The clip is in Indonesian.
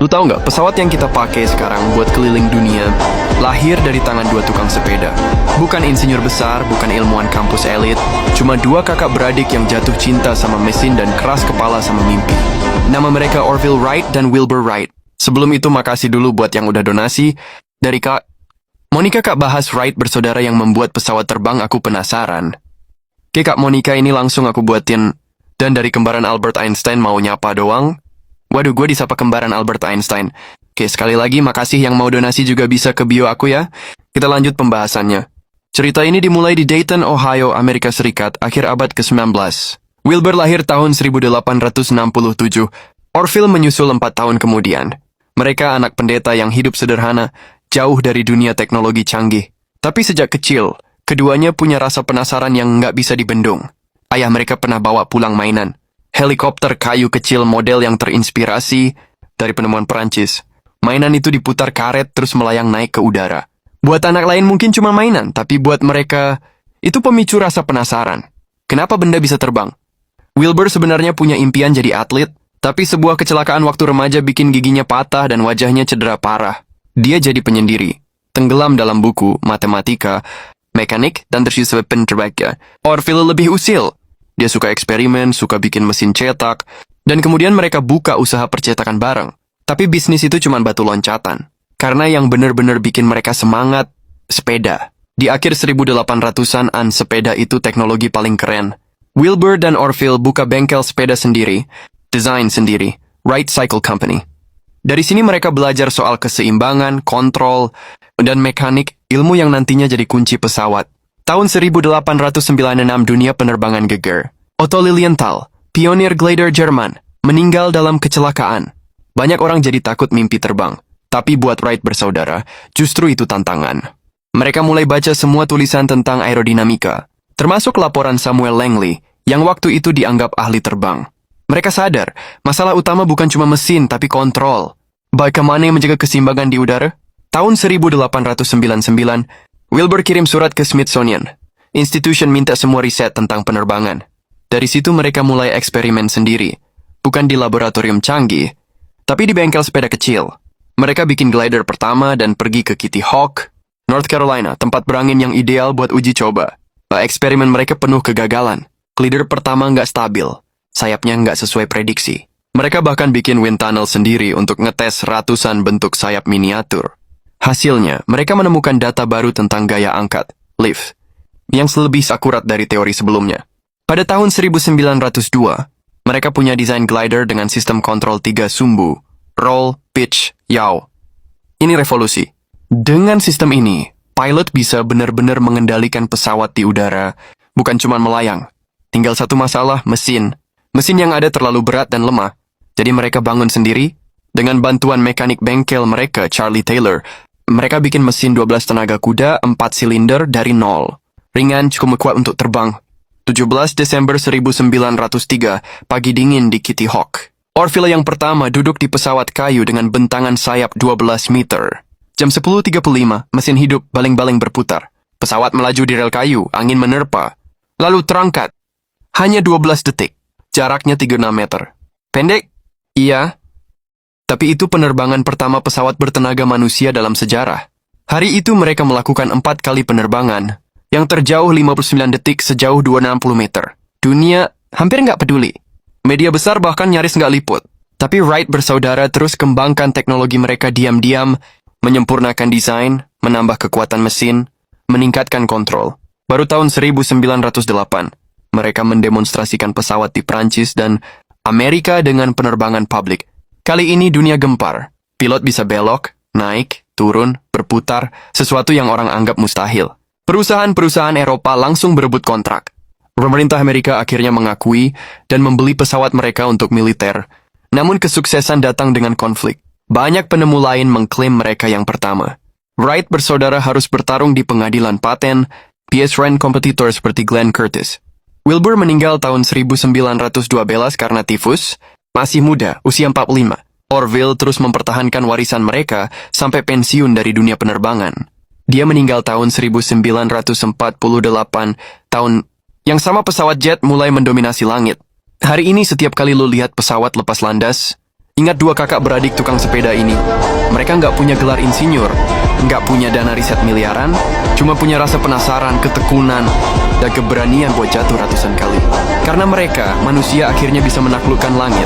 Lu tahu nggak, pesawat yang kita pakai sekarang buat keliling dunia lahir dari tangan dua tukang sepeda. Bukan insinyur besar, bukan ilmuwan kampus elit, cuma dua kakak beradik yang jatuh cinta sama mesin dan keras kepala sama mimpi. Nama mereka Orville Wright dan Wilbur Wright. Sebelum itu makasih dulu buat yang udah donasi. Dari Kak Monica, Kak bahas Wright bersaudara yang membuat pesawat terbang, aku penasaran. Oke Kak Monica, ini langsung aku buatin. Dan dari kembaran Albert Einstein mau nyapa doang. Waduh, gue disapa kembaran Albert Einstein. Oke, sekali lagi makasih yang mau donasi juga bisa ke bio aku ya. Kita lanjut pembahasannya. Cerita ini dimulai di Dayton, Ohio, Amerika Serikat, akhir abad ke-19. Wilbur lahir tahun 1867. Orville menyusul 4 tahun kemudian. Mereka anak pendeta yang hidup sederhana, jauh dari dunia teknologi canggih. Tapi sejak kecil, keduanya punya rasa penasaran yang nggak bisa dibendung. Ayah mereka pernah bawa pulang mainan. Helikopter kayu kecil model yang terinspirasi dari penemuan Perancis. Mainan itu diputar karet terus melayang naik ke udara. Buat anak lain mungkin cuma mainan, tapi buat mereka itu pemicu rasa penasaran. Kenapa benda bisa terbang? Wilbur sebenarnya punya impian jadi atlet, tapi sebuah kecelakaan waktu remaja bikin giginya patah dan wajahnya cedera parah. Dia jadi penyendiri, tenggelam dalam buku, matematika, mekanik, dan tersisa terbaiknya. Orville lebih usil. Dia suka eksperimen, suka bikin mesin cetak, dan kemudian mereka buka usaha percetakan bareng. Tapi bisnis itu cuma batu loncatan. Karena yang benar-benar bikin mereka semangat, sepeda. Di akhir 1800-an, sepeda itu teknologi paling keren. Wilbur dan Orville buka bengkel sepeda sendiri, desain sendiri, Wright Cycle Company. Dari sini mereka belajar soal keseimbangan, kontrol, dan mekanik, ilmu yang nantinya jadi kunci pesawat. Tahun 1896 dunia penerbangan geger. Otto Lilienthal, pionir glider Jerman, meninggal dalam kecelakaan. Banyak orang jadi takut mimpi terbang. Tapi buat Wright bersaudara, justru itu tantangan. Mereka mulai baca semua tulisan tentang aerodinamika, termasuk laporan Samuel Langley, yang waktu itu dianggap ahli terbang. Mereka sadar, masalah utama bukan cuma mesin, tapi kontrol. Bagaimana menjaga keseimbangan di udara? Tahun 1899, Wilbur kirim surat ke Smithsonian. Institution minta semua riset tentang penerbangan. Dari situ mereka mulai eksperimen sendiri. Bukan di laboratorium canggih, tapi di bengkel sepeda kecil. Mereka bikin glider pertama dan pergi ke Kitty Hawk, North Carolina, tempat berangin yang ideal buat uji coba. Eksperimen mereka penuh kegagalan. Glider pertama nggak stabil. Sayapnya nggak sesuai prediksi. Mereka bahkan bikin wind tunnel sendiri untuk ngetes ratusan bentuk sayap miniatur. Hasilnya, mereka menemukan data baru tentang gaya angkat, lift, yang lebih akurat dari teori sebelumnya. Pada tahun 1902, mereka punya desain glider dengan sistem kontrol 3 sumbu, roll, pitch, yaw. Ini revolusi. Dengan sistem ini, pilot bisa benar-benar mengendalikan pesawat di udara, bukan cuma melayang. Tinggal satu masalah, mesin. Mesin yang ada terlalu berat dan lemah. Jadi mereka bangun sendiri. Dengan bantuan mekanik bengkel mereka, Charlie Taylor, mereka bikin mesin 12 tenaga kuda, 4 silinder dari nol. Ringan, cukup kuat untuk terbang. 17 Desember 1903, pagi dingin di Kitty Hawk. Orville yang pertama duduk di pesawat kayu dengan bentangan sayap 12 meter. Jam 10.35, mesin hidup, baling-baling berputar. Pesawat melaju di rel kayu, angin menerpa. Lalu terangkat. Hanya 12 detik. Jaraknya 36 meter. Pendek? Iya. Tapi itu penerbangan pertama pesawat bertenaga manusia dalam sejarah. Hari itu mereka melakukan 4 kali penerbangan, yang terjauh 59 detik sejauh 260 meter. Dunia hampir nggak peduli. Media besar bahkan nyaris nggak liput. Tapi Wright bersaudara terus kembangkan teknologi mereka diam-diam, menyempurnakan desain, menambah kekuatan mesin, meningkatkan kontrol. Baru tahun 1908, mereka mendemonstrasikan pesawat di Prancis dan Amerika dengan penerbangan publik. Kali ini dunia gempar. Pilot bisa belok, naik, turun, berputar, sesuatu yang orang anggap mustahil. Perusahaan-perusahaan Eropa langsung berebut kontrak. Pemerintah Amerika akhirnya mengakui dan membeli pesawat mereka untuk militer. Namun kesuksesan datang dengan konflik. Banyak penemu lain mengklaim mereka yang pertama. Wright bersaudara harus bertarung di pengadilan paten, PS-Rand kompetitor seperti Glenn Curtiss. Wilbur meninggal tahun 1912 karena tifus. Masih muda, usia 45. Orville terus mempertahankan warisan mereka sampai pensiun dari dunia penerbangan. Dia meninggal tahun 1948, tahun yang sama pesawat jet mulai mendominasi langit. Hari ini setiap kali lo lihat pesawat lepas landas, Ingat dua kakak beradik tukang sepeda ini. Mereka nggak punya gelar insinyur, nggak punya dana riset miliaran, cuma punya rasa penasaran, ketekunan, dan keberanian buat jatuh ratusan kali. Karena mereka, manusia akhirnya bisa menaklukkan langit,